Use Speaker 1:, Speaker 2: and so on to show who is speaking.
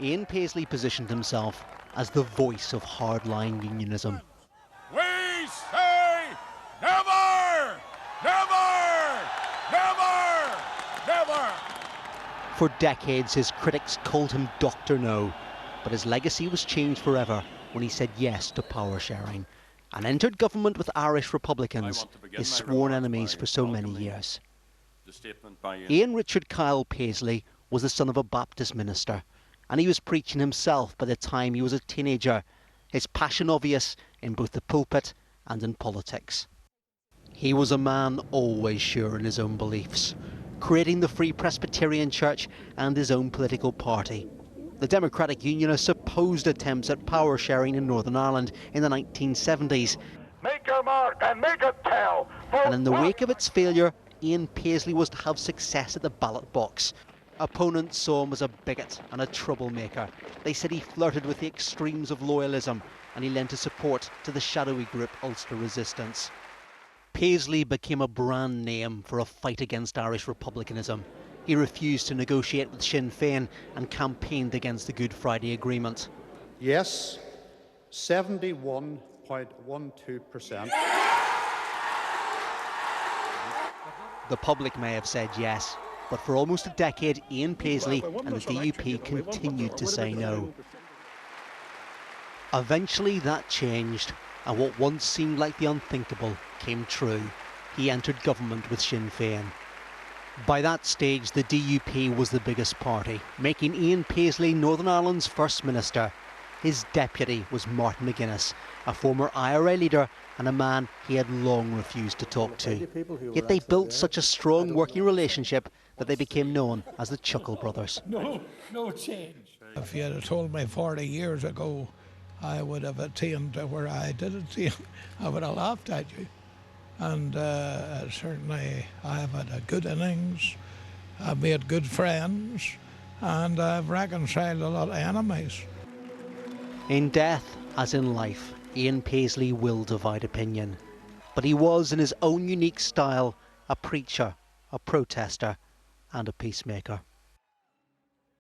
Speaker 1: Ian Paisley positioned himself as the voice of hardline unionism.
Speaker 2: We say never, never, never, never.
Speaker 1: For decades, his critics called him Dr. No, but his legacy was changed forever when he said yes to power sharing and entered government with Irish Republicans, his sworn enemies for so many years. Ian Richard Kyle Paisley was the son of a Baptist minister, and he was preaching himself by the time he was a teenager, his passion obvious in both the pulpit and in politics. He was a man always sure in his own beliefs, creating the Free Presbyterian Church and his own political party. The Democratic Unionists opposed attempts at power sharing in Northern Ireland in the 1970s.
Speaker 2: Make your mark and make it tell.
Speaker 1: And in the wake of its failure, Ian Paisley was to have success at the ballot box. Opponents saw him as a bigot and a troublemaker. They said he flirted with the extremes of loyalism and he lent his support to the shadowy group Ulster Resistance. Paisley became a brand name for a fight against Irish republicanism. He refused to negotiate with Sinn Féin and campaigned against the Good Friday Agreement.
Speaker 3: Yes, 71.12%.
Speaker 1: The public may have said yes, but for almost a decade, Ian Paisley and the DUP continued to say no. Eventually that changed, and what once seemed like the unthinkable came true. He entered government with Sinn Féin. By that stage, the DUP was the biggest party, making Ian Paisley Northern Ireland's First Minister. His deputy was Martin McGuinness, a former IRA leader and a man he had long refused to talk to. Yet they built such a strong working relationship that they became known as the Chuckle Brothers.
Speaker 4: No change. If you had told me 40 years ago I would have attained to where I did attain, I would have laughed at you. And certainly I've had a good innings, I've made good friends, and I've reconciled a lot of enemies.
Speaker 1: In death, as in life, Ian Paisley will divide opinion. But he was, in his own unique style, a preacher, a protester, and a peacemaker.